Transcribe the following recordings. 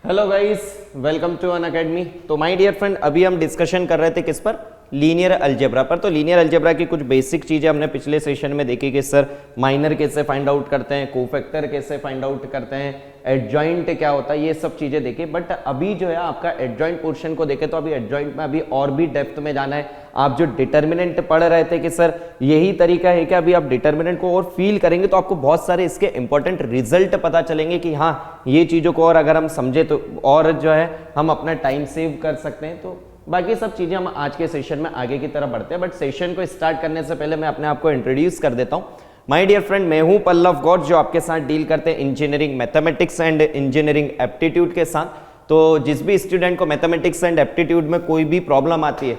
Hello guys, welcome to Unacademy. तो my dear friend, अभी हम डिस्कशन कर रहे थे किस पर? लीनियर अलजेब्रा पर। तो लीनियर अलजेब्रा की कुछ बेसिक चीजें हमने पिछले सेशन में देखी कि सर माइनर कैसे फाइंड आउट करते हैं, कोफैक्टर कैसे फाइंड आउट करते हैं, एडजॉइंट क्या होता है, ये सब चीजें देखी। बट अभी जो है आपका एडजॉइंट पोर्शन को देखे तो अभी एडजॉइंट में अभी और भी डेप्थ में जाना है। आप जो डिटर्मिनेंट पढ़ रहे थे कि सर यही तरीका है कि अभी आप डिटर्मिनेंट को और फील करेंगे तो आपको बहुत सारे इसके इंपॉर्टेंट रिजल्ट पता चलेंगे कि हाँ ये चीजों को और अगर हम समझे तो और जो है हम अपना टाइम सेव कर सकते हैं। तो बाकी सब चीजें हम आज के सेशन में आगे की तरफ बढ़ते हैं। बट सेशन को स्टार्ट करने से पहले मैं अपने आप को इंट्रोड्यूस कर देता हूं। माय डियर फ्रेंड, मैं हूं पल्लव गौर, जो आपके साथ डील करते हैं engineering mathematics and engineering aptitude के साथ। तो जिस भी स्टूडेंट को मैथमेटिक्स एंड एप्टीट्यूड में कोई भी प्रॉब्लम आती है,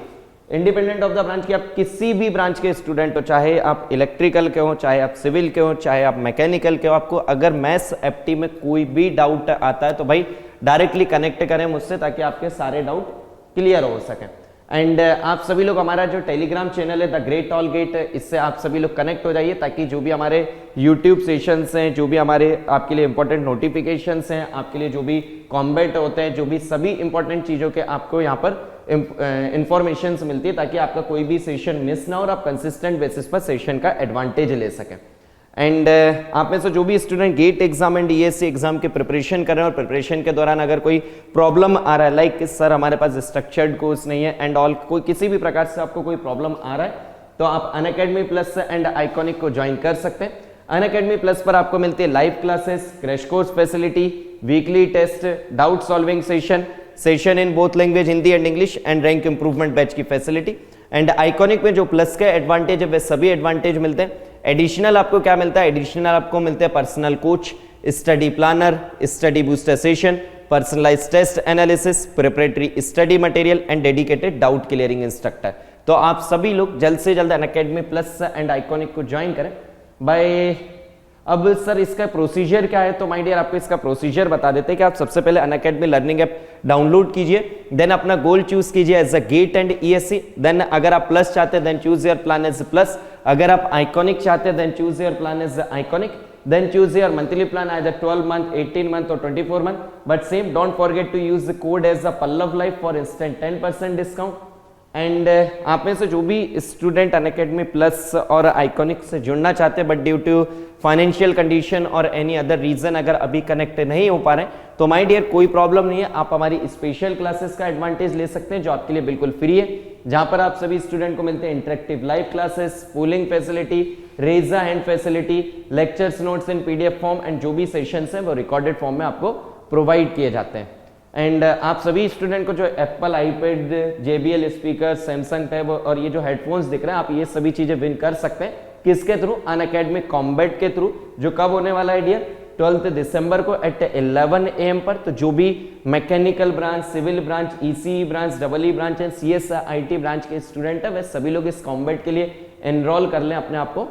इंडिपेंडेंट ऑफ द ब्रांच की, आप किसी भी ब्रांच के स्टूडेंट हो, चाहे आप इलेक्ट्रिकल के हो, चाहे आप सिविल के हो, चाहे आप मैकेनिकल के हो, आपको अगर मैथ्स एप्टी में कोई भी डाउट आता है तो भाई डायरेक्टली कनेक्ट करें मुझसे, ताकि आपके सारे डाउट क्लियर हो सके। एंड आप सभी लोग हमारा जो टेलीग्राम चैनल है द ग्रेट ऑल गेट, इससे आप सभी लोग कनेक्ट हो जाइए, ताकि जो भी हमारे यूट्यूब सेशंस हैं, जो भी हमारे आपके लिए इंपॉर्टेंट नोटिफिकेशंस हैं, आपके लिए जो भी कॉम्बैट होते हैं, जो भी सभी इंपॉर्टेंट चीजों के आपको यहाँ पर इंफॉर्मेशन मिलती है, ताकि आपका कोई भी सेशन मिस ना हो और आप कंसिस्टेंट बेसिस पर सेशन का एडवांटेज ले सकें। एंड आप में से जो भी student gate exam and ESC exam की प्रिपरेशन कर रहे हैं और प्रिपरेशन के दौरान अगर कोई प्रॉब्लम आ रहा है, लाइक सर हमारे पास स्ट्रक्चर्ड कोर्स नहीं है एंड ऑल, कोई किसी भी प्रकार से आपको कोई प्रॉब्लम आ रहा है, तो आप अनअकैडमी प्लस एंड आइकॉनिक को ज्वाइन कर सकते हैं। अनअकैडमी प्लस पर आपको मिलती है live classes, crash course facility, weekly test, doubt solving session in both language Hindi and English, and rank improvement batch की फैसिलिटी। एंड आइकॉनिक में जो प्लस के एडवांटेज है वे सभी एडवांटेज मिलते हैं। एडिशनल आपको क्या मिलता है? एडिशनल आपको मिलते हैं personal coach, study planner, study booster session, personalised test analysis, preparatory study material and dedicated doubt clearing instructor. तो आप सभी लोग जल्द से जल्द अनअकैडमी प्लस एंड आइकॉनिक को ज्वाइन करें बाय। अब सर इसका प्रोसीजर क्या है? तो माय डियर, आपको इसका प्रोसीजर बता देते हैं कि आप सबसे पहले अनअकैडमी लर्निंग ऐप डाउनलोड कीजिए, देन अपना गोल चूज कीजिए as a GATE and ESC. Then अगर आप प्लस चाहते हैं then choose your plan as Plus, अगर आप आइकॉनिक चाहते हैं then choose your plan as Iconic, then choose your monthly plan either 12 month, 18 month और 24 month। But same don't forget to use the code as a Pallav life for instant 10% discount. And आप में से जो भी student Unacademy Plus और Iconic से जुड़ना चाहते हैं but due to financial condition और एनी अदर रीजन अगर अभी कनेक्ट नहीं हो पा रहे हैं, तो माय डियर कोई प्रॉब्लम नहीं है, आप हमारी स्पेशल क्लासेस का एडवांटेज ले सकते हैं जो आपके लिए बिल्कुल फ्री है, जहां पर आप सभी स्टूडेंट को मिलते हैं interactive live classes, polling facility, raise a hand facility, lectures notes in PDF form, and जो भी सेशंस हैं वो रिकॉर्डेड फॉर्म में आपको प्रोवाइड किए जाते हैं। एंड आप सभी स्टूडेंट को जो Apple iPad, JBL speaker, Samsung tab और ये जो हेडफोन्स दिख रहे हैं, आप ये सभी चीजें विन कर सकते हैं। किसके थ्रू? अनअकैडमी कॉम्बैट के थ्रू, जो कब होने वाला है डियर? 12 दिसंबर को एट 11 AM पर। तो जो भी mechanical branch, civil branch, ECE branch, EE branch and CSIT branch के स्टूडेंट है, वे सभी लोग इस कॉम्बैट के लिए एनरोल कर लें अपने आप को।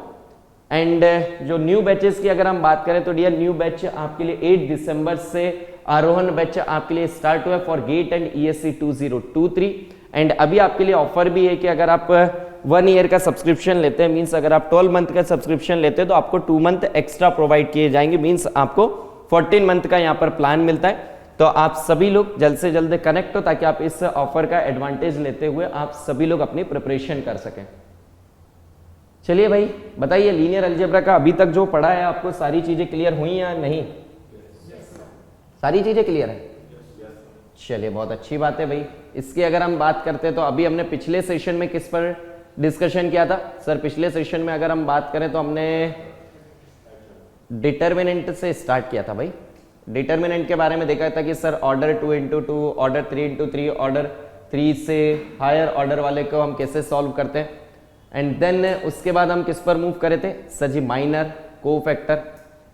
एंड जो न्यू बैचेस की अगर हम बात करें तो डियर न्यू बैच आपके लिए 8 दिसंबर से आरोहण बैच आपके लिए स्टार्ट हुआ for GATE and ESC 2023। And अभी आपके लिए ऑफर भी है कि अगर आप 1 ईयर का सब्सक्रिप्शन लेते हैं, मींस अगर आप 12 मंथ का सब्सक्रिप्शन लेते हैं तो आपको 2 मंथ एक्स्ट्रा प्रोवाइड किए जाएंगे, मींस आपको 14 मंथ का यहाँ पर प्लान मिलता है। तो आप सभी लोग जल्द से जल्द कनेक्ट हो, ताकि आप इस ऑफर का एडवांटेज लेते हुए आप सभी लोग अपनी प्रिपरेशन कर सकें। चलिए भाई बताइए, लीनियर अलजेब्रा का अभी तक जो पढ़ा है आपको सारी चीजें क्लियर हुई या नहीं? सारी चीजें क्लियर है? चलिए बहुत अच्छी बात है भाई। इसकी अगर हम बात करते हैं तो अभी हमने पिछले सेशन में किस पर डिस्कशन किया था? सर पिछले सेशन में अगर हम बात करें तो हमने डिटर्मिनेंट से स्टार्ट किया था भाई। डिटर्मिनेंट के बारे में देखा था कि sir order 2x2, order 3x3, order 3 से हायर ऑर्डर वाले को हम कैसे सॉल्व करते हैं। एंड देन उसके बाद हम किस पर मूव करे थे? Sir ji minor, cofactor,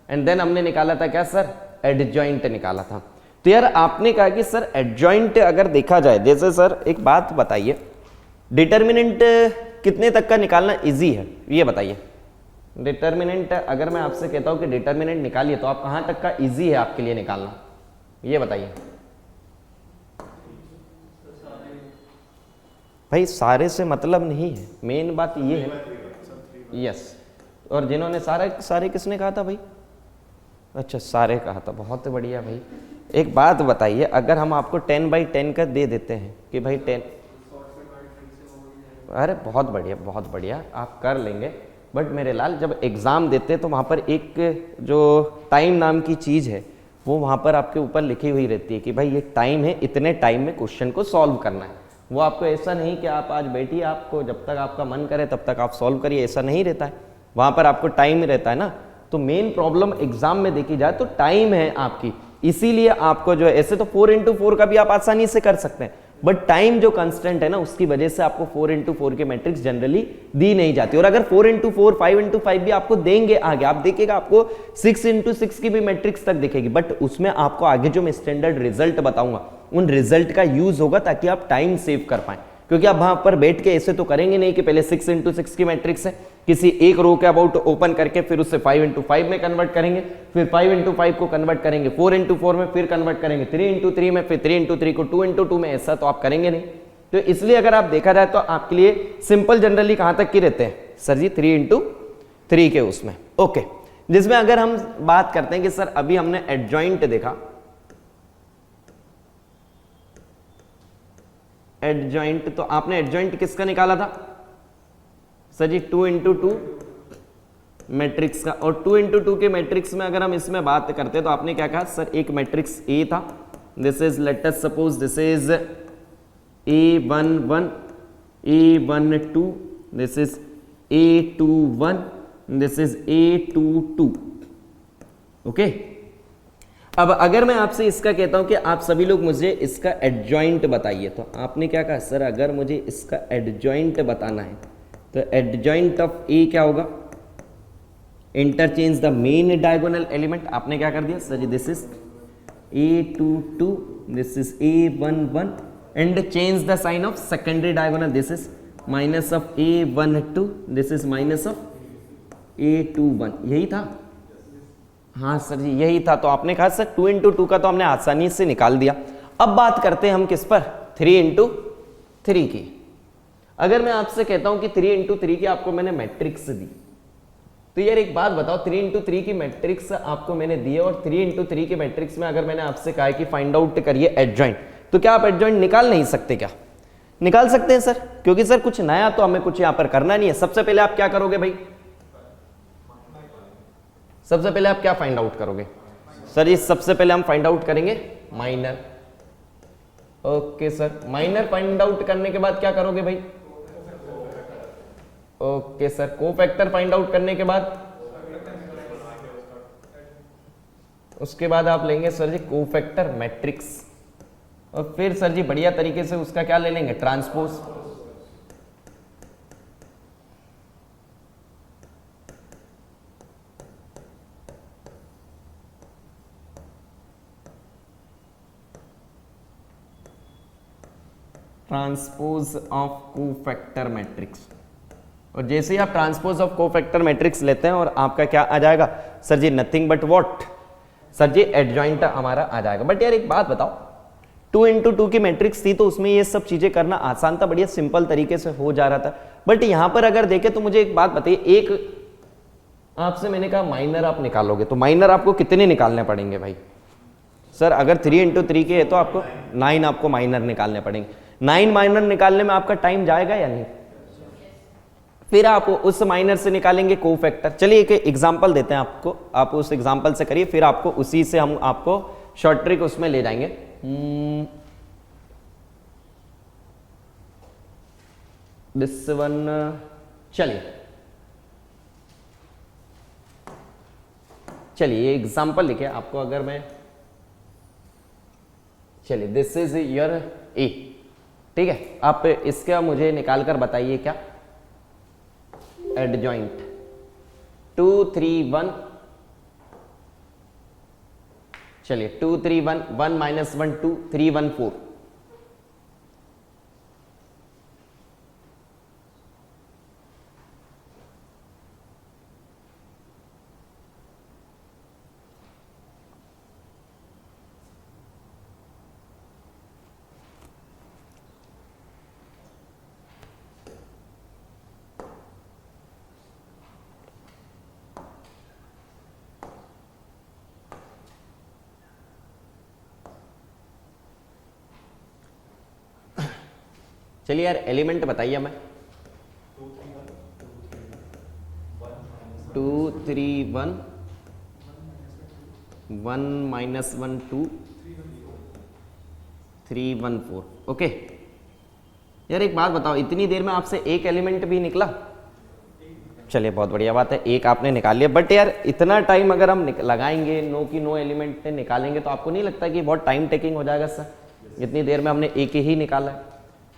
and then हमने निकाला था क्या सर? एडजॉइंट निकाला था। तो यार आपने कहा कि सर एडजॉइंट अगर देखा जाए, जैसे सर एक बात बताइए, डिटर्मिनेंट कितने तक का निकालना इजी है ये बताइए। डिटर्मिनेंट अगर मैं आपसे कहता हूं कि डिटर्मिनेंट निकालिए तो आप कहां तक का इजी है आपके लिए निकालना, ये बताइए भाई। सारे से मतलब नहीं है, मेन बात ये है। यस, और जिन्होंने सारे किसने कहा था भाई? अच्छा सारे कहा था, बहुत बढ़िया भाई। एक बात बताइए, अगर हम आपको 10/10 का दे देते हैं कि भाई 10, अरे बहुत बढ़िया बहुत बढ़िया, आप कर लेंगे। बट मेरे लाल, जब एग्ज़ाम देते हैं तो वहाँ पर एक जो टाइम नाम की चीज़ है वो वहाँ पर आपके ऊपर लिखी हुई रहती है कि भाई ये टाइम है, इतने टाइम में क्वेश्चन को सॉल्व करना है। वो आपको ऐसा नहीं कि आप आज बैठिए, आपको जब तक आपका मन करे तब तक आप सॉल्व करिए, ऐसा नहीं रहता है। वहाँ पर आपको टाइम रहता है ना। तो मेन प्रॉब्लम एग्जाम में देखी जाए तो टाइम है आपकी, इसीलिए आपको जो है, ऐसे तो 4x4 का भी आप आसानी से कर सकते हैं, बट टाइम जो कंस्टेंट है ना उसकी वजह से आपको 4x4 के मैट्रिक्स जनरली दी नहीं जाती। और अगर 4x4 5x5 भी आपको देंगे आगे, आप देखिएगा आपको 6x6 की भी मैट्रिक्स तक दिखेगी, बट उसमें आपको आगे जो मैं स्टैंडर्ड रिजल्ट बताऊंगा उन रिजल्ट का यूज होगा ताकि आप टाइम सेव कर पाए। क्योंकि आप वहां पर बैठ के ऐसे तो करेंगे नहीं कि पहले 6x6 की मैट्रिक्स है, किसी एक रो के अबाउट ओपन करके फिर उससे 5x5 में कन्वर्ट करेंगे, फिर 5x5 को कन्वर्ट करेंगे 4x4 में, फिर कन्वर्ट करेंगे 3x3 में, फिर 3x3 को 2x2 में, ऐसा तो आप करेंगे नहीं। तो इसलिए अगर आप देखा जाए तो आपके लिए सिंपल जनरली कहां तक की रहते हैं सर जी, 3x3 के उसमें। ओके, जिसमें अगर हम बात करते हैं कि सर अभी हमने एडजॉइंट देखा, एडजॉइंट, तो आपने एडजॉइंट किसका निकाला था सर जी, 2x2 मैट्रिक्स का। और 2x2 के मैट्रिक्स में अगर हम इसमें बात करते हैं तो आपने क्या कहा सर, एक मैट्रिक्स ए था, this is, let us suppose this is A11 A12, this is A21, this is A22। Okay, अब अगर मैं आपसे इसका कहता हूं कि आप सभी लोग मुझे इसका एडजॉइंट बताइए, तो आपने क्या कहा सर, अगर मुझे इसका एडजॉइंट बताना है तो एडजॉइंट ऑफ ए क्या होगा, interchange the main diagonal element. आपने क्या कर दिया sir ji, this is A22, this is A11 and change the sign of secondary diagonal, this is minus of A12, this is minus of A21। यही था, हाँ sir जी यही था। तो आपने कहा सर 2x2 का तो हमने आसानी से निकाल दिया। अब बात करते हैं हम किस पर, 3x3 की। अगर मैं आपसे कहता हूं कि 3x3 की आपको मैंने मैट्रिक्स दी, तो यार एक बात बताओ, 3x3 की मैट्रिक्स आपको मैंने दी है और 3x3 की मैट्रिक्स में अगर मैंने आपसे कहा कि फाइंड आउट करिए एडजॉइंट, तो क्या आप एडजॉइंट निकाल नहीं सकते? क्या निकाल सकते हैं सर? क्योंकि सर कुछ नया तो हमें कुछ यहां पर करना नहीं है। सबसे पहले आप क्या करोगे भाई, सबसे पहले आप क्या फाइंड आउट करोगे सर जी? सबसे पहले हम फाइंड आउट करेंगे minor. Okay sir, minor find out करने के बाद क्या करोगे भाई? Okay sir, cofactor find out करने के बाद, उसके बाद आप लेंगे सर जी कोफैक्टर मैट्रिक्स, और फिर सर जी बढ़िया तरीके से उसका क्या ले लेंगे, transpose. Transpose of cofactor matrix. और जैसे ही आप ट्रांसपोज ऑफ कोफैक्टर मैट्रिक्स लेते हैं और आपका क्या आ जाएगा sir ji, nothing but what sir ji, adjoint हमारा आ जाएगा। बट यार एक बात बताओ, 2x2 की मैट्रिक्स थी तो उसमें ये सब चीजें करना आसान था, बढ़िया सिंपल तरीके से हो जा रहा था। बट यहां पर अगर देखें तो मुझे एक बात बताइए, एक आपसे मैंने कहा माइनर आप निकालोगे, तो माइनर आपको कितने निकालने पड़ेंगे भाई? सर अगर 3x3 के है तो आपको 9 आपको माइनर निकालने पड़ेंगे। 9 माइनर निकालने में आपका टाइम जाएगा या नहीं? फिर आप उस माइनर से निकालेंगे कोफैक्टर। चलिए एक एग्जांपल देते हैं आपको, आप उस एग्जांपल से करिए, फिर आपको उसी से हम आपको शॉर्ट ट्रिक उसमें ले जाएंगे। दिस वन, चलिए एग्जांपल लिखे आपको, अगर मैं, चलिए दिस इज योर ए, ठीक है। आप इसका मुझे निकाल कर बताइए क्या एडजॉइंट 2 3 1, चलिए 2 3 1, 1 - 1 2, 3 1 4। चलिए यार एलिमेंट बताइए हमें। 2 3 1 1 माइनस 1 2 3 1 4। ओके यार एक बात बताओ, इतनी देर में आपसे एक एलिमेंट भी निकला? चलिए बहुत बढ़िया बात है, एक आपने निकाल लिया। बट यार इतना टाइम अगर हम लगाएंगे, नो की नो एलिमेंट निकालेंगे, तो आपको नहीं लगता कि बहुत टाइम टेकिंग हो जाएगा सर? इतनी देर में हमने एक ही निकाला है।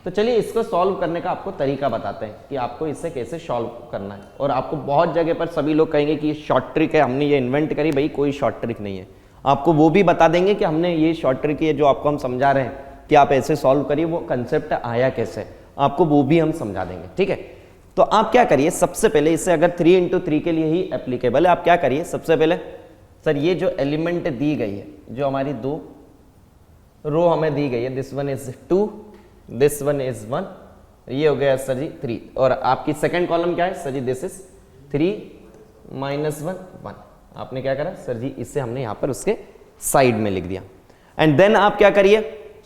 तो चलिए इसको सॉल्व करने का आपको तरीका बताते हैं कि आपको इसे कैसे सॉल्व करना है। और आपको बहुत जगह पर सभी लोग कहेंगे कि ये शॉर्ट ट्रिक है, हमने ये इन्वेंट करी। भाई कोई शॉर्ट ट्रिक नहीं है, आपको वो भी बता देंगे कि हमने ये शॉर्ट ट्रिक है जो आपको हम समझा रहे हैं कि आप ऐसे सॉल्व करिए, वो कंसेप्ट आया कैसे, आपको वो भी हम समझा देंगे। ठीक है, तो आप क्या करिए, सबसे पहले इसे अगर 3 into 3 के लिए ही एप्लीकेबल है, आप क्या करिए सबसे पहले सर, ये जो एलिमेंट दी गई है, जो हमारी 2 रो हमें दी गई है, this one is 2, this one is 1, ये हो गया सर जी 3। और आपकी सेकंड कॉलम क्या है sir ji, this is 3 minus 1 1। आपने क्या करा सर जी, इससे हमने यहां पर उसके साइड में लिख दिया। एंड देन आप क्या करिए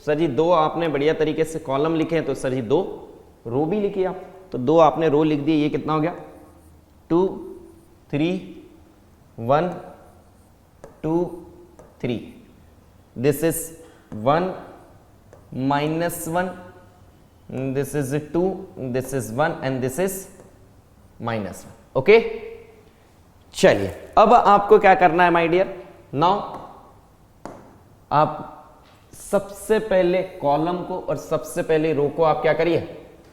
सर जी, 2 आपने बढ़िया तरीके से कॉलम लिखे हैं, तो सर जी 2 रो भी लिखिए आप। तो 2 आपने रो लिख दी, ये कितना हो गया 2 3 1 2 3। This is 1 minus 1, this is 2, this is 1 and this is minus 1। Okay चलिए अब आपको क्या करना है माय डियर, नाउ आप सबसे पहले कॉलम को और सबसे पहले रो को आप क्या करिए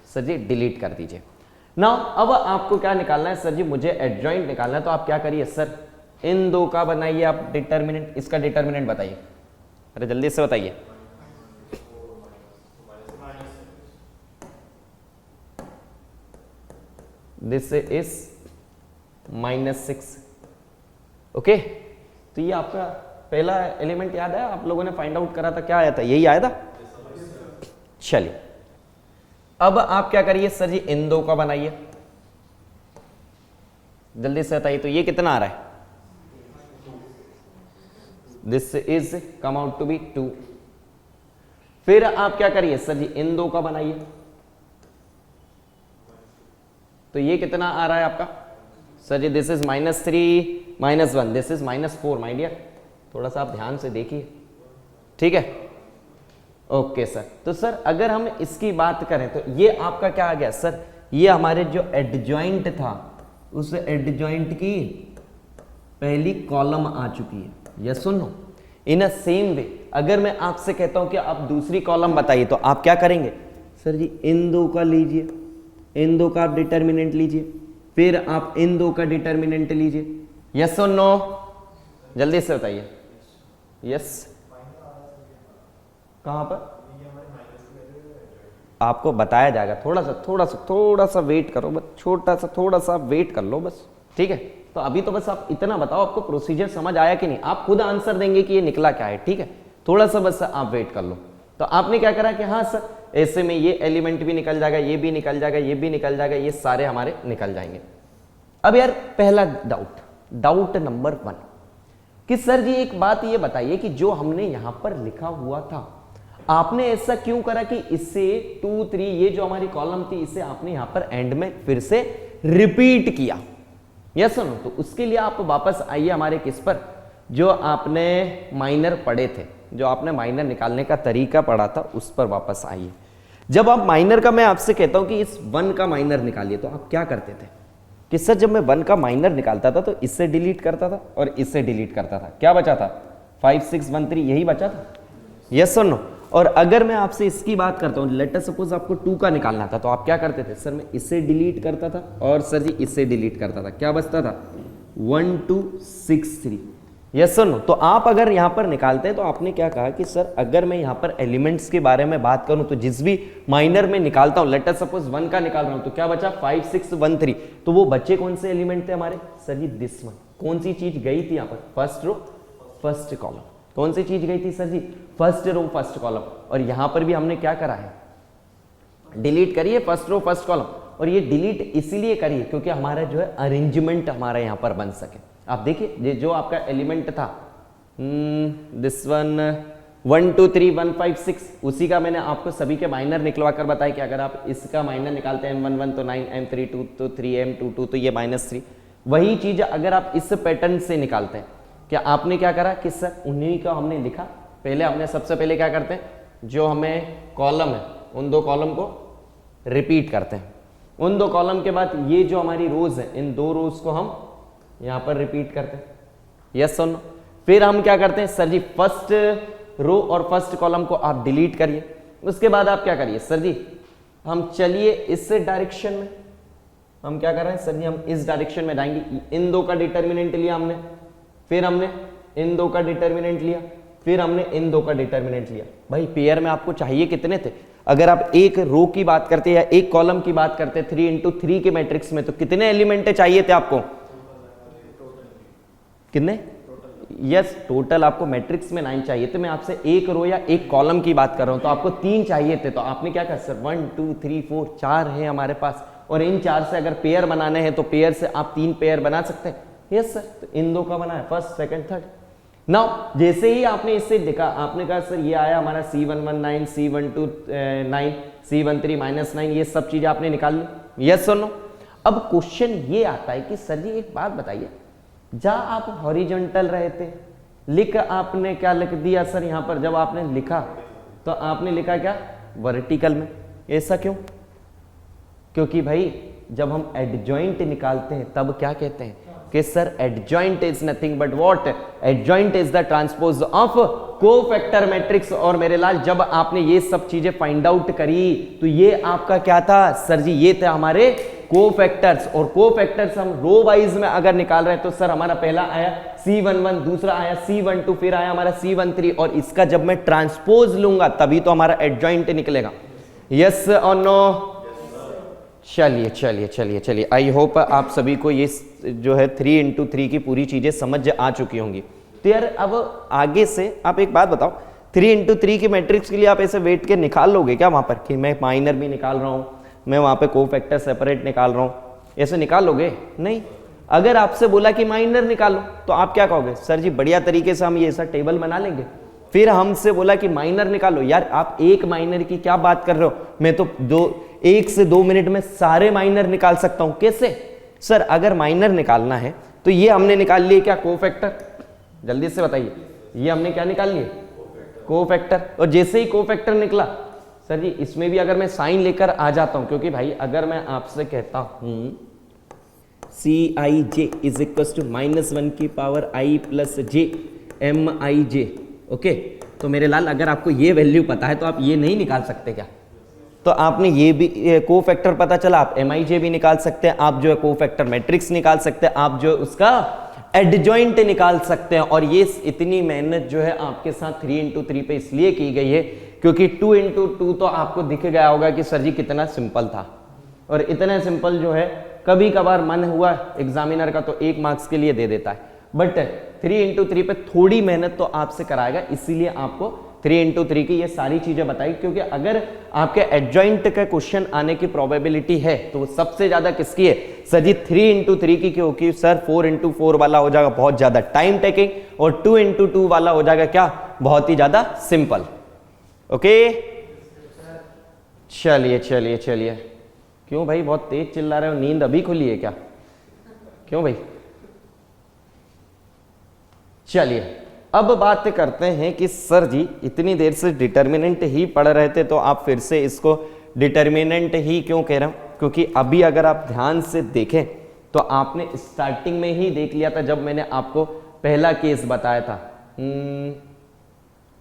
सर जी, डिलीट कर दीजिए। नाउ अब आपको क्या निकालना है सर जी, मुझे एडजॉइंट निकालना है। तो आप क्या करिए सर, इन 2 का बनाइए आप डिटर्मिनेंट। इसका डिटर्मिनेंट बताइए, अरे जल्दी से बताइए। This is -6। ओके, तो ये आपका पहला एलिमेंट याद है, आप लोगों ने फाइंड आउट करा था, क्या आया था, यही आया था। चलिए अब आप क्या करिए सर जी, इन 2 का बनाइए, जल्दी से बताइए। तो ये कितना आ रहा है, this is come out to be 2। फिर आप क्या करिए सर जी, इन 2 का बनाइए, तो ये कितना आ रहा है आपका sir ji, this is -3 -1, this is -4। My dear थोड़ा सा आप ध्यान से देखिए, ठीक है। ओके सर, तो सर अगर हम इसकी बात करें तो ये आपका क्या आ गया सर, ये हमारे जो एडजॉइंट था उस एडजॉइंट की पहली कॉलम आ चुकी है। यस सुनो, इन अ सेम वे अगर मैं आपसे कहता हूं कि आप दूसरी कॉलम बताइए, तो आप क्या करेंगे सर जी, इन 2 का लीजिए, इन 2 का आप डिटर्मिनेंट लीजिए, फिर आप इन 2 का डिटर्मिनेंट लीजिए। यस और नो, जल्दी से बताइए। यस कहां पर आपको बताया जाएगा, थोड़ा सा वेट करो बस, थोड़ा सा वेट कर लो बस, ठीक है। तो अभी तो बस आप इतना बताओ, आपको प्रोसीजर समझ आया कि नहीं, आप खुद आंसर देंगे कि ये निकला क्या है, ठीक है। थोड़ा सा बस आप वेट कर लो। तो आपने क्या करा कि हाँ सर ऐसे में ये एलिमेंट भी निकल जाएगा, ये भी निकल जाएगा, ये भी निकल जाएगा, ये सारे हमारे निकल जाएंगे। अब यार पहला डाउट नंबर 1 कि सर जी एक बात ये बताइए कि जो हमने यहां पर लिखा हुआ था, आपने ऐसा क्यों करा कि इससे 2 3 ये जो हमारी कॉलम थी, इसे आपने यहां पर एंड में फिर से रिपीट किया। यस सुनो, तो उसके लिए आप वापस आइए हमारे किस पर, जो आपने माइनर पढ़े थे, जो आपने माइनर निकालने का तरीका पढ़ा था, उस पर वापस आइए। जब आप माइनर का, मैं आपसे कहता हूं कि इस 1 का माइनर निकालिए, तो आप क्या करते थे कि सर जब मैं 1 का माइनर निकालता था तो इससे डिलीट करता था और इससे डिलीट करता था, क्या बचा था 5 6 1 3, यही बचा था। यस और नो। और अगर मैं आपसे इसकी बात करता हूं, लेट अस सपोज आपको 2 का निकालना था, तो आप क्या करते थे सर, मैं इसे डिलीट करता था और सर जी इसे डिलीट करता था, क्या बचता था 1 2 6 3। Yes sir no. तो आप अगर यहां पर निकालते हैं तो आपने क्या कहा कि सर अगर मैं यहां पर एलिमेंट्स के बारे में बात करूं तो जिस भी माइनर में निकालता हूं, लेट अस सपोज 1 का निकाल रहा हूं, तो क्या बचा 5 6 1 3। तो वो बच्चे कौन से एलिमेंट थे हमारे सर जी, दिस वन। कौन सी चीज गई थी यहां पर, फर्स्ट रो फर्स्ट कॉलम। कौन सी चीज गई थी सर जी, फर्स्ट रो फर्स्ट कॉलम। और यहां पर भी हमने क्या करा है, डिलीट करिए फर्स्ट रो फर्स्ट कॉलम। और ये डिलीट इसीलिए करिए क्योंकि हमारा जो है अरेंजमेंट हमारा यहां पर बन सके। आप देखिए ये जो आपका एलिमेंट था, दिस वन 1 2 3 1 5 6, उसी का मैंने आपको सभी के माइनर निकलवा कर बताया कि अगर आप इसका माइनर निकालते हैं m11 तो 9, m32 तो 3, m22 तो ये -3। वही चीज अगर आप इस पैटर्न से निकालते हैं, क्या आपने क्या करा कि सर उन्हीं का हमने लिखा, पहले हमने सबसे पहले क्या करते हैं, जो हमें कॉलम है उन दो कॉलम को रिपीट करते हैं, उन दो कॉलम के बाद ये जो हमारी रोज है इन दो रोज को हम यहां पर रिपीट करते हैं, यस और नो। फिर हम क्या करते हैं, सर जी फर्स्ट रो और फर्स्ट कॉलम को आप डिलीट करिए, उसके बाद आप क्या करिए, सर जी हम चलिए इस डायरेक्शन में, हम क्या कर रहे हैं सर जी, हम इस डायरेक्शन में जाएंगे, इन दो का डिटर्मिनेंट लिया हमने, फिर हमने इन दो का डिटर्मिनेंट लिया, फिर हमने इन दो का डिटर्मिनेंट लिया। भाई पेयर में आपको चाहिए कितने थे, अगर आप एक रो की बात करते या एक कॉलम की बात करते 3 इंटू 3 के मैट्रिक्स में, तो कितने एलिमेंट चाहिए थे आपको, कितने, यस टोटल आपको मैट्रिक्स में 9 चाहिए थे। मैं आपसे एक रो या एक कॉलम की बात कर रहा हूं, तो आपको 3 चाहिए थे, तो आपने क्या कहा सर 1 2 3 4 4 है हमारे पास, और इन 4 से अगर पेयर बनाने हैं तो पेयर से आप 3 पेयर बना सकते हैं, यस सर। तो इन दो का बनाया फर्स्ट सेकंड थर्ड। नाउ जैसे ही आपने इससे देखा, आपने कहा सर ये आया हमारा C119 C12 C13 -9, ये सब चीजें आपने निकाल ली, यस और नो। अब क्वेश्चन ये आता है कि सर जी एक बात बताइए, जहां आप हॉरिजॉन्टल रहे थे, लिख आपने क्या लिख दिया सर यहां पर, जब आपने लिखा तो आपने लिखा क्या वर्टिकल में, ऐसा क्यों, क्योंकि भाई जब हम एडजॉइंट निकालते हैं तब क्या कहते हैं कि sir adjoint is nothing but what, adjoint is the transpose of cofactor matrix. और मेरे लाल जब आपने ये सब चीजें फाइंड आउट करी तो ये आपका क्या था सर जी, ये थे हमारे कोफैक्टर्स, और कोफैक्टर्स हम रो वाइज में अगर निकाल रहे हैं तो सर हमारा पहला आया C11, दूसरा आया C12, फिर आया हमारा C13, और इसका जब मैं ट्रांसपोज लूंगा तभी तो हमारा एडजॉइंट निकलेगा, यस और नो। चलिए चलिए चलिए चलिए, आई होप आप सभी को ये जो है 3 इंटू 3 की पूरी चीजें समझ आ चुकी होंगी। तो यार अब आगे से आप एक बात बताओ, 3 इंटू 3 की मैट्रिक्स के लिए आप ऐसे वेट के निकाल लोगे क्या वहां पर, कि मैं माइनर भी निकाल रहा हूं, मैं वहां पे कोफैक्टर सेपरेट निकाल रहा हूं, ऐसे निकाल लोगे नहीं। अगर आपसे बोला कि माइनर निकालो तो आप क्या कहोगे, सर जी बढ़िया तरीके से हम ये ऐसा टेबल बना लेंगे। फिर हमसे बोला कि माइनर निकालो, यार आप एक माइनर की क्या बात कर रहे हो, मैं तो 1 से 2 मिनट में सारे माइनर निकाल सकता हूं, कैसे सर। अगर माइनर निकालना है तो ये हमने निकाल लिए क्या कोफैक्टर, जल्दी से बताइए, ये हमने क्या निकाल लिए कोफैक्टर। और जैसे ही कोफैक्टर निकला सर जी इसमें भी अगर मैं साइन लेकर आ जाता हूं, क्योंकि भाई अगर मैं आपसे कहता हूं Cij इज इक्वल टू -1 की power i plus j Mij, okay, तो मेरे लाल अगर आपको ये वैल्यू पता है तो आप ये नहीं निकाल सकते क्या, तो आपने ये भी कोफैक्टर पता चला, आप Mij भी निकाल सकते हैं, आप जो है कोफैक्टर मैट्रिक्स निकाल सकते हैं, आप जो है उसका एडजॉइंट निकाल सकते हैं। और ये इतनी मेहनत जो है आपके साथ 3 इंटू 3 पे इसलिए की गई है क्योंकि 2 इंटू 2 तो आपको दिख गया होगा कि सर जी कितना सिंपल था, और इतना सिंपल जो है कभी कभार मन हुआ एग्जामिनर का तो 1 मार्क्स के लिए दे देता है, बट 3 इंटू 3 पे थोड़ी मेहनत तो आपसे कराएगा, इसीलिए आपको 3 इंटू 3 की ये सारी चीजें बताई। क्योंकि अगर आपके एडजॉइंट का क्वेश्चन आने की प्रोबेबिलिटी है तो सबसे ज्यादा किसकी है सर जी 3 इंटू 3 की, क्योंकि सर 4 इंटू 4 वाला हो जाएगा बहुत ज्यादा टाइम टेकिंग, और 2 इंटू 2 वाला हो जाएगा क्या बहुत ही ज्यादा सिंपल, ओके। चलिए चलिए चलिए, क्यों भाई बहुत तेज चिल्ला रहे हो, नींद अभी खुली है क्या, क्यों भाई। चलिए अब बात करते हैं कि सर जी इतनी देर से डिटर्मिनेंट ही पढ़ रहे थे तो आप फिर से इसको डिटर्मिनेंट ही क्यों कह रहा हूं, क्योंकि अभी अगर आप ध्यान से देखें तो आपने स्टार्टिंग में ही देख लिया था जब मैंने आपको पहला केस बताया था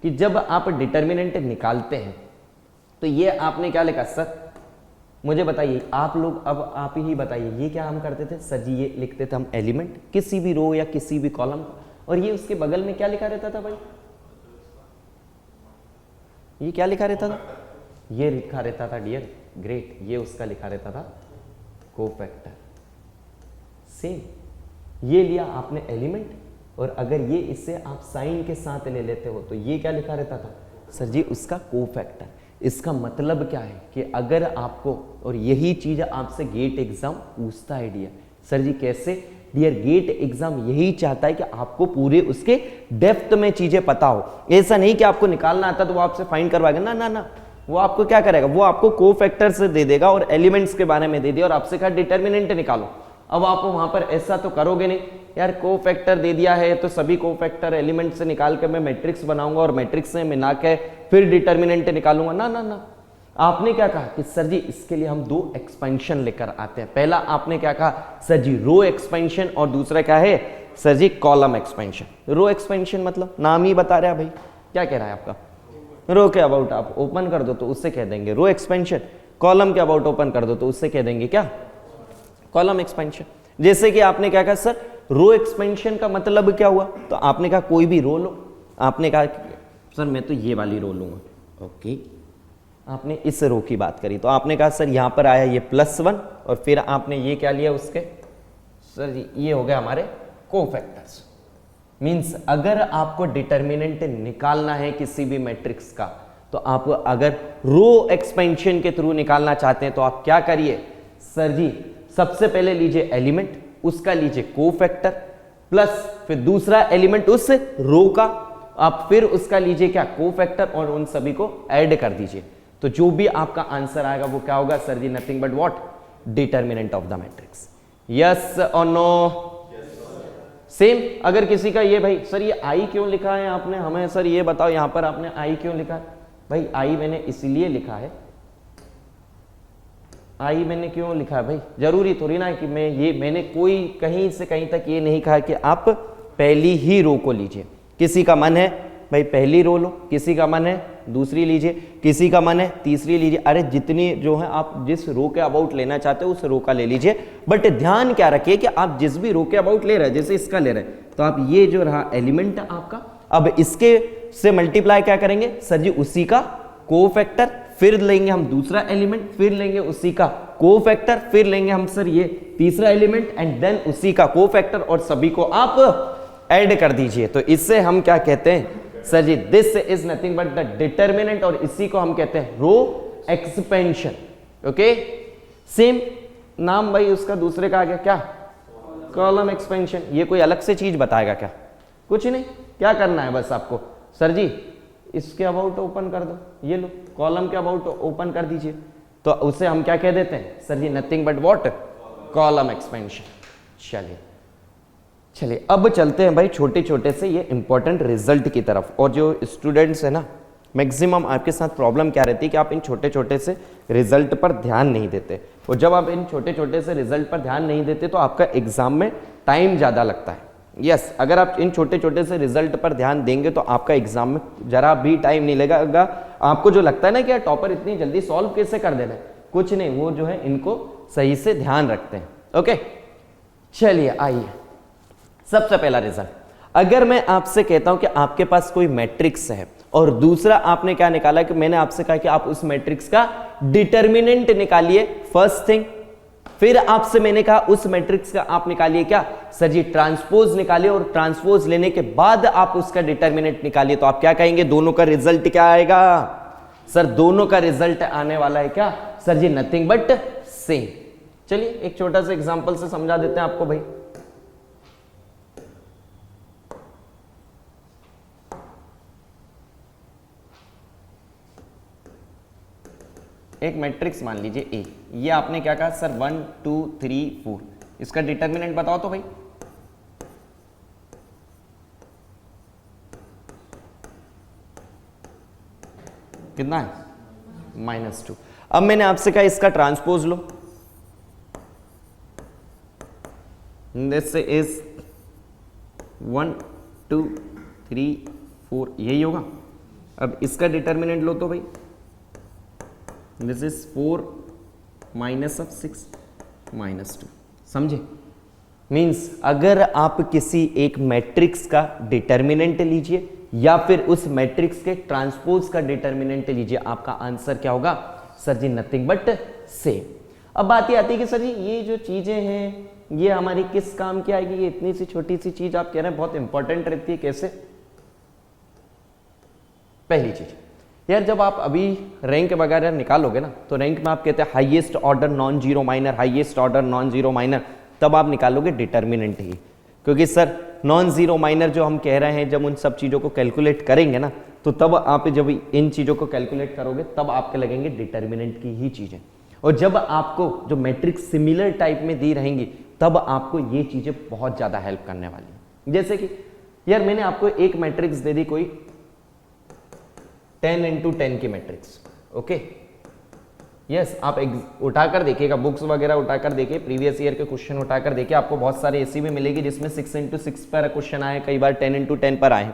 कि जब आप डिटर्मिनेंट निकालते हैं तो ये आपने क्या लिखा, सर मुझे बताइए आप लोग, अब आप ही बताइए ये क्या हम करते थे सर जी, ये लिखते थे हम एलिमेंट किसी भी रो या किसी भी कॉलम, और ये उसके बगल में क्या लिखा रहता था भाई, ये क्या लिखा रहता था, ये लिखा रहता था डियर ग्रेट, ये उसका लिखा रहता था कोफैक्टर। सेम ये लिया आपने एलिमेंट, और अगर ये इससे आप साइन के साथ ले लेते हो तो ये क्या लिखा रहता था सर जी उसका कोफैक्टर। इसका मतलब क्या है कि अगर आपको, और यही चीज आपसे गेट एग्जाम पूछता है डियर, सर जी कैसे, डियर गेट एग्जाम यही चाहता है कि आपको पूरे उसके डेप्थ में चीजें पता हो। ऐसा नहीं कि आपको निकालना आता तो वो आपसे फाइंड करवाएगा, ना ना ना, वो आपको क्या करेगा, वो आपको कोफैक्टर्स दे देगा और एलिमेंट्स के बारे में दे दिया और आपसे कहा डिटर्मिनेंट निकालो। अब आप वहां पर ऐसा तो करोगे नहीं यार, कोफैक्टर दे दिया है तो सभी कोफैक्टर एलिमेंट से निकाल के मैं मैट्रिक्स बनाऊंगा और मैट्रिक्स से मिला के फिर डिटर्मिनेंट निकालूंगा, ना ना ना। आपने क्या कहा कि सर जी इसके लिए हम दो एक्सपेंशन लेकर आते हैं। पहला आपने क्या कहा सर जी रो एक्सपेंशन, और दूसरा क्या है सर जी कॉलम एक्सपेंशन। रो एक्सपेंशन मतलब नाम ही बता रहा है भाई, क्या कह रहा है आपका, रो के अबाउट आप ओपन कर दो तो उससे कह देंगे रो एक्सपेंशन, कॉलम के अबाउट ओपन कर दो तो उससे कह देंगे क्या, कॉलम एक्सपेंशन। जैसे कि आपने क्या कहा सर रो एक्सपेंशन का मतलब क्या हुआ, तो आपने कहा कोई भी रो लो, आपने कहा सर मैं तो ये वाली रो लूंगा, ओके, आपने इस रो की बात करी तो आपने कहा सर यहां पर आया ये +1 और फिर आपने ये क्या लिया उसके, सर जी ये हो गया हमारे कोफैक्टर्स। मींस अगर आपको डिटर्मिनेंट निकालना है किसी भी मैट्रिक्स का तो आप अगर रो एक्सपेंशन के थ्रू निकालना चाहते हैं तो आप क्या करिए सर जी, सबसे पहले लीजिए एलिमेंट, उसका लीजिए कोफैक्टर प्लस फिर दूसरा एलिमेंट उस रो का, आप फिर उसका लीजिए क्या कोफैक्टर और उन सभी को ऐड कर दीजिए। तो जो भी आपका आंसर आएगा वो क्या होगा sir ji, nothing but what, determinant of the matrix. Yes और नो, सेम। अगर किसी का ये भाई सर ये आई क्यों लिखा है आपने, हमें सर ये बताओ यहां पर आपने आई क्यों लिखा है, भाई आई मैंने इसलिए लिखा है, आई मैंने क्यों लिखा है भाई, जरूरी थोड़ी ना है कि मैंने कोई कहीं से कहीं तक ये नहीं कहा कि आप पहली ही रो को लीजिए। किसी का मन है भाई पहली रो लो, किसी का मन है दूसरी लीजिए, किसी का मन है तीसरी लीजिए, अरे जितनी जो है आप जिस रो के अबाउट लेना चाहते हो उस रो का ले लीजिए। बट ध्यान क्या रखिए कि आप जिस भी रो के अबाउट ले रहे हैं, जैसे इसका ले रहे हैं तो आप ये जो रहा एलिमेंट आपका, अब इसके से मल्टीप्लाई क्या करेंगे सर जी, उसी का कोफैक्टर, फिर लेंगे हम दूसरा एलिमेंट, फिर लेंगे उसी का कोफैक्टर, फिर लेंगे हम सर ये तीसरा एलिमेंट एंड देन उसी का कोफैक्टर और सभी को आप ऐड कर दीजिए। तो इससे हम क्या कहते हैं sir ji, this is nothing but the determinant और इसी को हम कहते हैं रो एक्सपेंशन। ओके, सेम नाम भाई उसका दूसरे का आ गया क्या, कॉलम एक्सपेंशन। ये कोई अलग से चीज बताएगा क्या, कुछ नहीं, क्या करना है बस आपको सर जी इसके अबाउट ओपन कर दो, ये लो कॉलम के अबाउट ओपन कर दीजिए, तो उसे हम क्या कह देते हैं sir ji, nothing but what, column expansion. चलिए अब चलते हैं भाई छोटे छोटे से ये इंपॉर्टेंट रिजल्ट की तरफ। और जो स्टूडेंट्स है ना, मैक्सिमम आपके साथ प्रॉब्लम क्या रहती है कि आप इन छोटे छोटे से रिजल्ट पर ध्यान नहीं देते, और जब आप इन छोटे छोटे से रिजल्ट पर ध्यान नहीं देते तो आपका एग्जाम में टाइम ज़्यादा लगता है। यस, अगर आप इन छोटे छोटे से रिजल्ट पर ध्यान देंगे तो आपका एग्जाम में जरा भी टाइम नहीं लगेगा। आपको जो लगता है ना कि यार टॉपर इतनी जल्दी सॉल्व कैसे कर देना है, कुछ नहीं, वो जो है इनको सही से ध्यान रखते हैं। ओके, चलिए आइए सबसे पहला रिजल्ट। अगर मैं आपसे कहता हूं कि आपके पास कोई मैट्रिक्स है और दूसरा आपने क्या निकाला कि मैंने आपसे कहा कि आप उस मैट्रिक्स का डिटर्मिनेंट निकालिए, फर्स्ट थिंग। फिर आपसे मैंने कहा उस मैट्रिक्स का आप निकालिए क्या सर जी, ट्रांसपोज निकालिए, और ट्रांसपोज लेने के बाद आप उसका डिटर्मिनेंट निकालिए। तो आप क्या कहेंगे, दोनों का रिजल्ट क्या आएगा सर, दोनों का रिजल्ट आने वाला है क्या sir ji, nothing but same. चलिए एक छोटा सा एग्जांपल से समझा देते हैं आपको भाई। एक मैट्रिक्स मान लीजिए ए, ये आपने क्या कहा सर 1 2 3 4, इसका डिटर्मिनेंट बताओ तो भाई। कितना है, -2। अब मैंने आपसे कहा इसका ट्रांसपोज लो, दिस इज 1 2 3 4, यही होगा। अब इसका डिटर्मिनेंट लो तो भाई, दिस इज 4 -6 -2, समझे। मींस अगर आप किसी एक मैट्रिक्स का डिटर्मिनेंट लीजिए या फिर उस मैट्रिक्स के ट्रांसपोज का डिटर्मिनेंट लीजिए, आपका आंसर क्या होगा sir ji, nothing but same. अब बात ये आती है कि सर जी ये जो चीजें हैं ये हमारी किस काम की आएगी, ये इतनी सी छोटी सी चीज आप कह रहे हैं बहुत इंपॉर्टेंट रहती है, कैसे। पहली चीज यार, जब आप अभी रैंक वगैरह निकालोगे ना तो रैंक में आप कहते हैं highest order non zero minor, highest order non zero minor, तब आप निकालोगे डिटर्मिनेंट ही, क्योंकि सर नॉन जीरो माइनर जो हम कह रहे हैं, जब उन सब चीज़ों को कैलकुलेट करेंगे ना, तो तब आप जब इन चीज़ों को कैलकुलेट करोगे तब आपके लगेंगे डिटर्मिनेंट की ही चीज़ें। और जब आपको जो मैट्रिक्स सिमिलर टाइप में दी रहेंगी तब आपको ये चीज़ें बहुत ज़्यादा हेल्प करने वाली हैं। जैसे कि यार मैंने आपको एक मैट्रिक्स दे दी कोई 10 into 10 की मैट्रिक्स, ओके यस, आप उठाकर देखिएगा, बुक्स वगैरह उठाकर देखिए, प्रीवियस ईयर के क्वेश्चन उठाकर देखिए, आपको बहुत सारे ऐसी भी मिलेगी जिसमें 6 into 6 पर क्वेश्चन आए, कई बार 10 into 10 पर आए,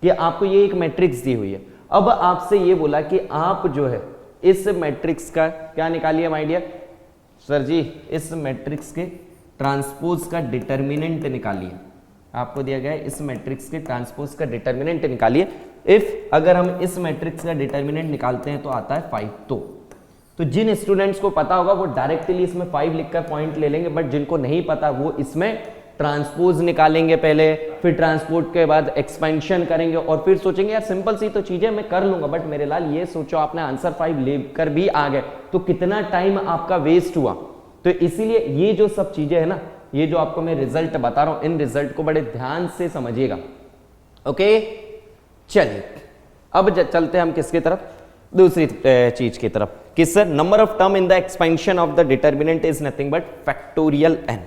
कि आपको ये एक मैट्रिक्स दी हुई है। अब आपसे ये बोला कि आप जो है इस मैट्रिक्स का क्या निकालिए माय डियर सर जी, इस मैट्रिक्स के ट्रांसपोज का डिटर्मिनेंट निकालिए। आपको दिया गया है इस मैट्रिक्स के ट्रांसपोज का डिटर्मिनेंट निकालिए। इफ अगर हम इस मैट्रिक्स का डिटर्मिनेंट निकालते हैं तो आता है 5। तो जिन स्टूडेंट्स को पता होगा वो डायरेक्टली इसमें 5 लिखकर पॉइंट ले लेंगे, बट जिनको नहीं पता वो इसमें ट्रांसपोज निकालेंगे पहले, फिर ट्रांसपोर्ट के बाद एक्सपेंशन करेंगे और फिर सोचेंगे यार सिंपल सी तो चीजें मैं कर लूंगा, बट मेरे लाल ये सोचो आपने आंसर 5 लेकर भी आ गए तो कितना टाइम आपका वेस्ट हुआ। तो इसीलिए ये जो सब चीजें है ना, ये जो आपको मैं रिजल्ट बता रहा हूं, इन रिजल्ट को बड़े ध्यान से समझिएगा। ओके चलिए अब चलते हैं हम किसकी तरफ, दूसरी चीज की तरफ, कि sir number of term in the expansion of the determinant is nothing but factorial n।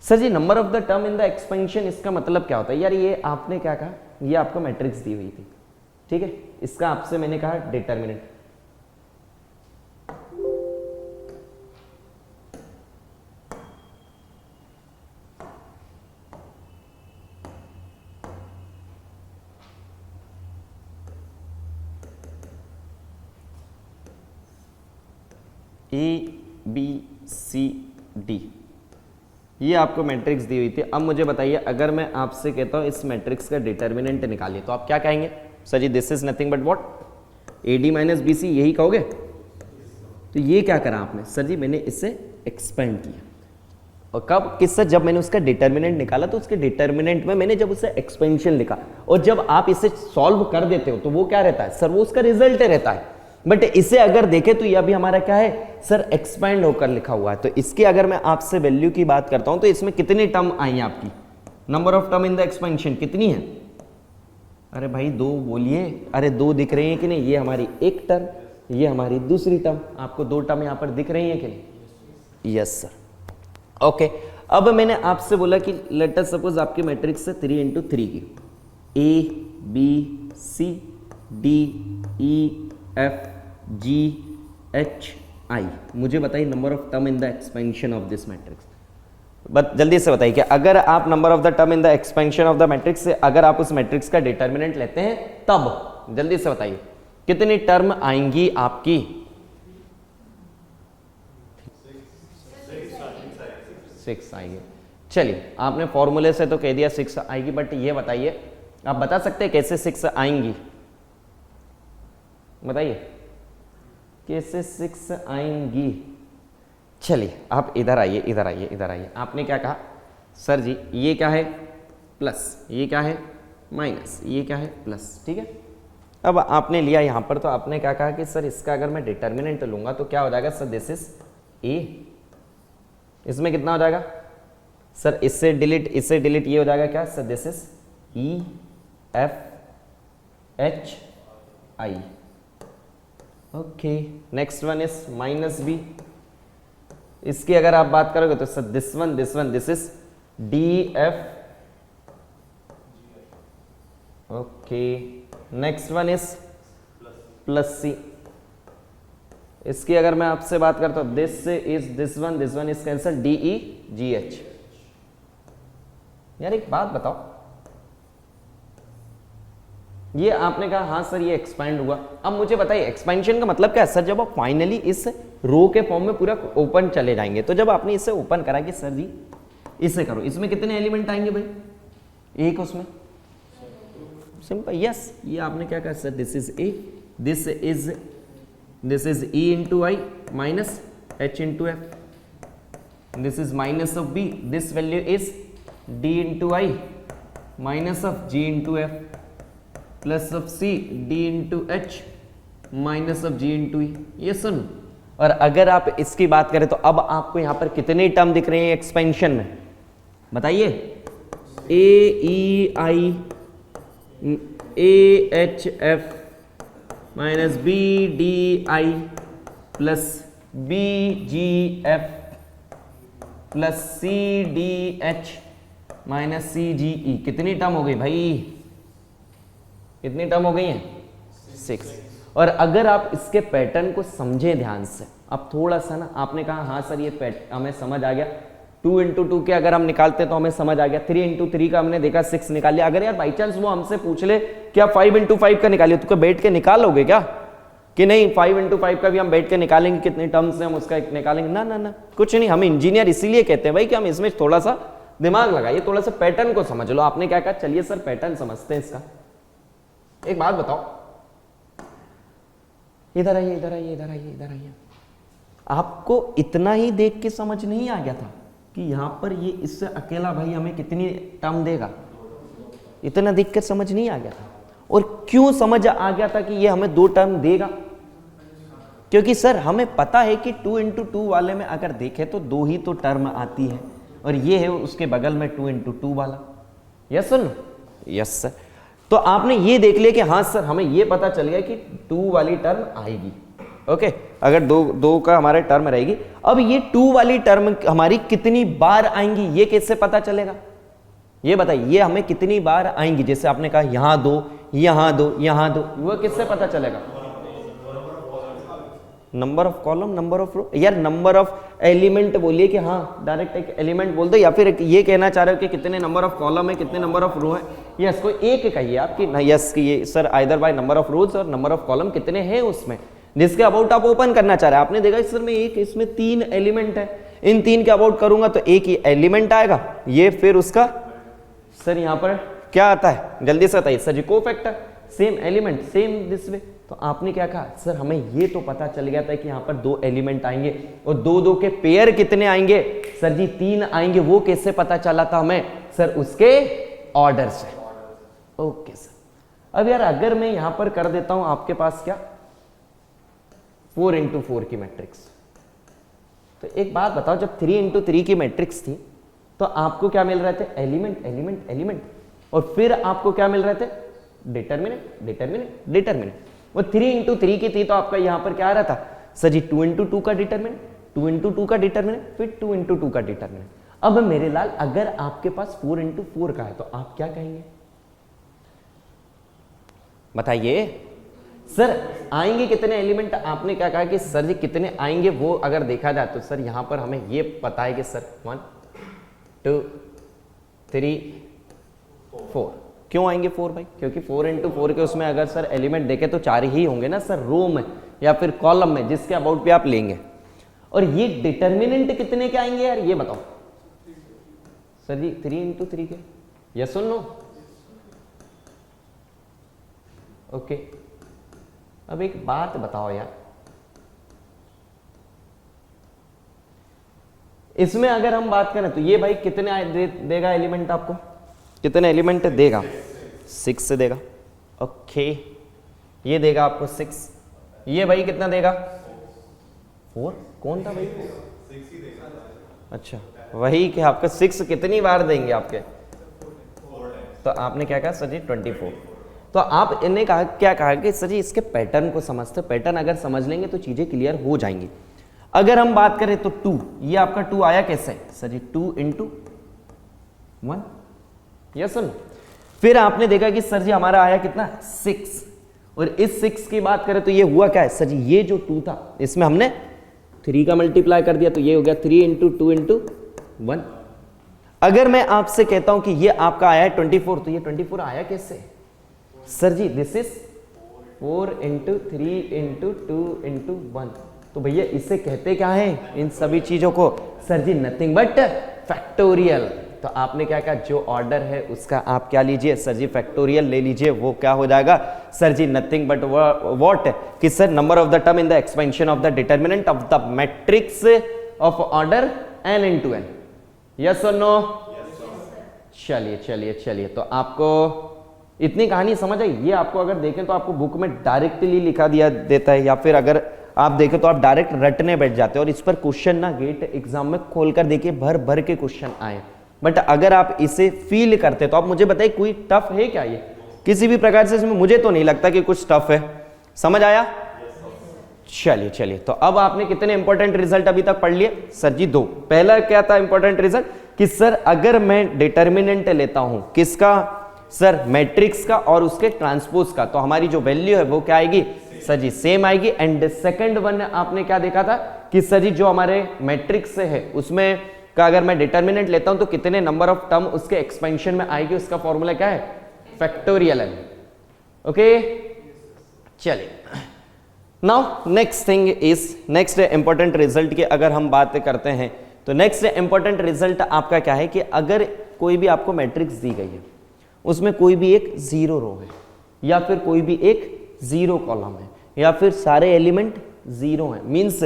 Sir ji number of the term in the expansion, इसका मतलब क्या होता है यार? ये आपने क्या कहा, ये आपको मैट्रिक्स दी हुई थी, ठीक है, इसका आपसे मैंने कहा डिटर्मिनेंट। ABCD ये आपको मैट्रिक्स दी हुई थी। अब मुझे बताइए अगर मैं आपसे कहता हूं इस मैट्रिक्स का डिटर्मिनेंट निकालिए तो आप क्या कहेंगे? Sir ji this is nothing but what, AD minus BC, यही कहोगे? तो ये क्या करा आपने? सर जी मैंने इसे एक्सपेंड किया। और कब? किससे? जब मैंने उसका डिटर्मिनेंट निकाला तो उसके डिटर्मिनेंट में मैंने जब उसे एक्सपेंशन लिखा, और जब आप इसे सॉल्व कर देते हो तो वो क्या रहता है सर? वो उसका रिजल्ट रहता है। बट इसे अगर देखें तो ये अभी हमारा क्या है सर? एक्सपेंड होकर लिखा हुआ है। तो इसकी अगर मैं आपसे वैल्यू की बात करता हूं तो इसमें कितनी टर्म आई है आपकी? Number of term in the expansion कितनी है? अरे भाई 2 बोलिए। अरे 2 दिख रही है कि नहीं? ये हमारी एक टर्म, ये हमारी दूसरी टर्म। आपको 2 टर्म यहां पर दिख रही है कि नहीं? Yes sir. ओके अब मैंने आपसे बोला कि लेट अस सपोज आपकी मैट्रिक्स है 3 into 3 की, ABCDEFGHI। मुझे बताइए number of term in the expansion of this matrix. But जल्दी से बताइए कि अगर आप number of the term in the expansion of the matrix से अगर आप उस मैट्रिक्स का डिटर्मिनेंट लेते हैं तब जल्दी से बताइए कितनी टर्म आएंगी आपकी? 6 आएंगे। चलिए आपने फॉर्मूले से तो कह दिया 6 आएगी, बट ये बताइए आप बता सकते हैं कैसे 6 आएंगी? बताइए कैसे 6 आएंगी? चलिए आप इधर आइए, इधर आइए, इधर आइए। आपने क्या कहा सर जी? ये क्या है? प्लस, ये क्या है? माइनस, ये क्या है? प्लस, ठीक है। अब आपने लिया यहां पर तो आपने क्या कहा कि सर इसका अगर मैं डिटर्मिनेंट लूंगा तो क्या हो जाएगा सर? This is A। इसमें कितना हो जाएगा सर? इससे डिलीट, इससे डिलीट, ये हो जाएगा क्या sir? This is EFHI। Okay next one is minus B। इसकी अगर आप बात करोगे तो sir this one this is DF। Okay next one is plus C। इसकी अगर मैं आपसे बात करता हूं this is this one is cancel DEGH। यार एक बात बताओ, ये आपने कहा हाँ सर ये एक्सपेंड हुआ। अब मुझे बताइए एक्सपेंशन का मतलब क्या है सर? जब आप फाइनली इस रो के फॉर्म में पूरा ओपन चले जाएंगे, तो जब आपने इसे ओपन करा कि सर जी इसे करो, इसमें कितने एलिमेंट आएंगे भाई? एक, उसमें सिंपल। यस ये आपने क्या कहा sir? This is A, this is E into I minus H into F, this is minus of B, this value is D into I minus of G into F plus of C D into H minus of G into E। ये सुन, और अगर आप इसकी बात करें तो अब आपको यहां पर कितने टर्म दिख रहे हैं एक्सपेंशन में, बताइए। AEI AHF minus BDI plus BGF plus CDH minus CGE, कितनी टर्म हो गई भाई, कितनी टर्म हो गई हैं, 6। और अगर आप इसके पैटर्न को समझें ध्यान से, अब थोड़ा सा ना, आपने कहा हाँ सर ये हमें समझ आ गया, 2 into 2 के अगर हम निकालते तो हमें समझ आ गया, 3 into 3 का हमने देखा 6 निकाल लिया। अगर यार बाई चांस वो हमसे पूछ ले क्या 5 into 5 का निकालिए, तो बैठ के निकालोगे क्या कि नहीं 5 into 5 का भी हम बैठ के निकालेंगे, कितने टर्म्स से हम उसका निकालेंगे, ना ना ना, कुछ नहीं। हम इंजीनियर इसीलिए कहते हैं भाई कि हम इसमें थोड़ा सा दिमाग लगाइए, थोड़ा सा पैटर्न को समझ लो। आपने क्या कहा, चलिए सर पैटर्न समझते हैं इसका। एक बात बताओ, इधर आइए इधर आइए इधर आइए इधर आइए, आपको इतना ही देख के समझ नहीं आ गया था कि यहां पर ये इससे अकेला भाई हमें कितनी टर्म देगा, इतना देख कर समझ नहीं आ गया था। और क्यों समझ आ गया था कि ये हमें 2 टर्म देगा, क्योंकि सर हमें पता है कि 2 into 2 वाले में अगर देखें तो 2 ही तो टर्म आती है, और ये है उसके बगल में 2 into 2 वाला। यस सुन, यस सर। तो आपने ये देख लिया कि हाँ सर हमें ये पता चल गया कि 2 वाली टर्म आएगी, ओके। अगर 2 का हमारे टर्म रहेगी, अब ये 2 वाली टर्म हमारी कितनी बार आएंगी ये कैसे पता चलेगा, ये बताइए। ये हमें कितनी बार आएंगी, जैसे आपने कहा यहां 2 यहां 2 यहां 2, वो किससे पता चलेगा, number of column number of row, यार नंबर ऑफ एलिमेंट बोलिए कि हाँ डायरेक्ट एक एलिमेंट बोल दो, या फिर ये कहना चाह रहे हो कि कितने नंबर ऑफ कॉलम है कितने नंबर ऑफ रो है, यस कोई एक कहिए आपकी ना, यस कि ये sir either by number of रोज और नंबर ऑफ कॉलम कितने हैं उसमें, जिसके अबाउट आप ओपन करना चाह रहे हैं। आपने देखा सर में एक इसमें 3 एलिमेंट है, इन 3 के अबाउट करूंगा तो एक ही एलिमेंट आएगा, ये फिर उसका सर यहां पर क्या आता है, जल्दी से बताइए sir ji, cofactor, same element same this way. तो आपने क्या कहा सर हमें ये तो पता चल गया था कि यहां पर 2 एलिमेंट आएंगे, और 2 के पेयर कितने आएंगे, सर जी 3 आएंगे, वो कैसे पता चला था हमें, सर उसके ऑर्डर से, ओके सर। अब यार अगर मैं यहां पर कर देता हूं आपके पास क्या 4 into 4 की मैट्रिक्स, तो एक बात बताओ, जब 3 into 3 की मैट्रिक्स थी तो आपको क्या मिल रहे थे, एलिमेंट एलिमेंट एलिमेंट, और फिर आपको क्या मिल रहे थे, डिटर्मिनेंट डिटर्मिनेंट डिटर्मिनेंट। वो 3 into 3 की थी तो आपका यहां पर क्या आ रहा था, सर जी 2 into 2 का डिटर्मिनेंट, 2 into 2 का डिटर्मिनेंट, फिर 2 into 2 का डिटर्मिनेंट। अब मेरे लाल अगर आपके पास 4 into 4 का है तो आप क्या कहेंगे, बताइए सर आएंगे कितने एलिमेंट। आपने क्या कहा कि सर जी कितने आएंगे, वो अगर देखा जाए तो सर यहां पर हमें ये पता है कि सर 1 2 3 4। क्यों आएंगे 4 भाई, क्योंकि 4 into 4 के उसमें अगर सर एलिमेंट देखे तो 4 ही होंगे ना सर, रो में या फिर कॉलम में, जिसके अबाउट पे आप लेंगे। और ये डिटर्मिनेंट कितने के आएंगे यार, ये बताओ सर जी 3 into 3 के, यस और नो, ओके। अब एक बात बताओ यार, इसमें अगर हम बात करें तो ये भाई कितने देगा एलिमेंट, आपको कितने एलिमेंट देगा, 6 से देगा, ओके। ये देगा आपको 6, ये भाई कितना देगा 4, कौन था भाई 6 ही देगा, अच्छा वही कि आपका 6 कितनी बार देंगे आपके, तो आपने क्या कहा सर जी 24। तो आप इन्हें कहा क्या कहा कि सर जी इसके पैटर्न को समझते, पैटर्न अगर समझ लेंगे तो चीजें क्लियर हो जाएंगी। अगर हम बात करें तो 2, ये आपका 2 आया कैसे सर जी, 2 into 1, यस सुन। फिर आपने देखा कि सर जी हमारा आया कितना 6, और इस 6 की बात करें तो ये हुआ क्या है सर जी, ये जो 2 था इसमें हमने 3 का मल्टीप्लाई कर दिया, तो ये हो गया 3 into 2 into 1। अगर मैं आपसे कहता हूं कि ये आपका आया है 24, तो ये 24 आया कैसे sir ji, this is 4 into 3 into 2 into 1। तो भैया इसे कहते क्या है इन सभी चीजों को, sir ji nothing but factorial. तो आपने क्या कहा, जो ऑर्डर है उसका आप क्या लीजिए सर जी, फैक्टोरियल ले लीजिए, वो क्या हो जाएगा sir ji, nothing but what, कि sir number of the term in the expansion of the determinant of the matrix of order n into n, yes और नो। चलिए चलिए चलिए, तो आपको इतनी कहानी समझ आई। ये आपको अगर देखें तो आपको बुक में डायरेक्टली लिखा दिया देता है, या फिर अगर आप देखें तो आप डायरेक्ट रटने बैठ जाते हो और इस पर क्वेश्चन ना गेट एग्जाम में खोलकर देखिए भर भर के क्वेश्चन आए। बट अगर आप इसे फील करते तो आप मुझे बताइए कोई टफ है क्या ये किसी भी प्रकार से? इसमें मुझे तो नहीं लगता कि कुछ टफ है। समझ आया? चलिए चलिए, तो अब आपने कितने इंपॉर्टेंट रिजल्ट अभी तक पढ़ लिए? सर जी 2। पहला क्या था इंपॉर्टेंट रिजल्ट कि सर अगर मैं डिटर्मिनेंट लेता हूं किसका? सर मैट्रिक्स का और उसके ट्रांसपोज का, तो हमारी जो वैल्यू है वो क्या आएगी? सर जी सेम आएगी। एंड सेकंड वन आपने क्या देखा था कि सर जी जो हमारे मैट्रिक्स से है उसमें का अगर मैं डिटर्मिनेंट लेता हूं तो कितने नंबर ऑफ टर्म उसके एक्सपेंशन में आएगी, उसका फॉर्मूला क्या है? फैक्टोरियल है। ओके चलिए, now next thing is next important result की अगर हम बात करते हैं तो नेक्स्ट इंपॉर्टेंट रिजल्ट आपका क्या है कि अगर कोई भी आपको मैट्रिक्स दी गई है उसमें कोई भी एक 0 रो है या फिर कोई भी एक 0 कॉलम है या फिर सारे एलिमेंट 0 हैं, मींस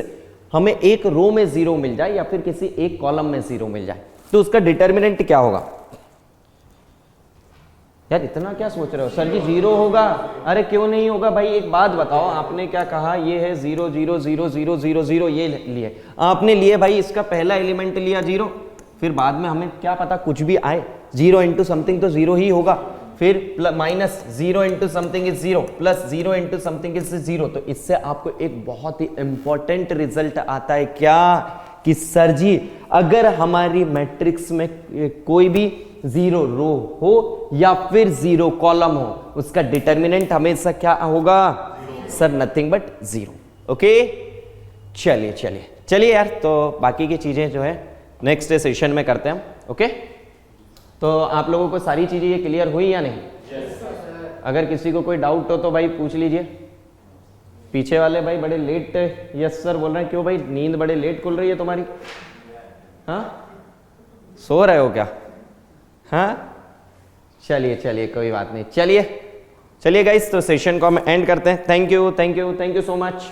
हमें एक रो में 0 मिल जाए या फिर किसी एक कॉलम में 0 मिल जाए, तो उसका डिटर्मिनेंट क्या होगा? यार इतना क्या सोच रहे हो? सर जी 0 होगा। अरे क्यों नहीं होगा भाई, एक बात बताओ, आपने क्या कहा? ये है 0 0 0 0 0 0 ये लिए आपने लिए भाई, इसका पहला एलिमेंट लिया 0, फिर बाद में हमें क्या पता कुछ भी आए, 0 इंटू समथिंग तो 0 ही होगा, फिर minus 0 into something is 0 plus 0 into something is 0। तो इससे आपको एक बहुत ही इंपॉर्टेंट रिजल्ट आता है क्या कि सर जी अगर हमारी मैट्रिक्स में कोई भी 0 रो हो या फिर 0 कॉलम हो उसका डिटर्मिनेंट हमेशा क्या होगा? Sir nothing but 0। ओके चलिए चलिए चलिए यार, तो बाकी की चीजें जो है नेक्स्ट सेशन में करते हैं हम। ओके तो आप लोगों को सारी चीजें ये क्लियर हुई या नहीं? अगर किसी को कोई डाउट हो तो भाई पूछ लीजिए। पीछे वाले भाई बड़े लेट यस सर बोल रहे हैं, क्यों भाई नींद बड़े लेट खुल रही है तुम्हारी? हाँ सो रहे हो क्या? हाँ चलिए चलिए कोई बात नहीं, चलिए चलिए गाइस, तो सेशन को हम एंड करते हैं। Thank you thank you thank you so much.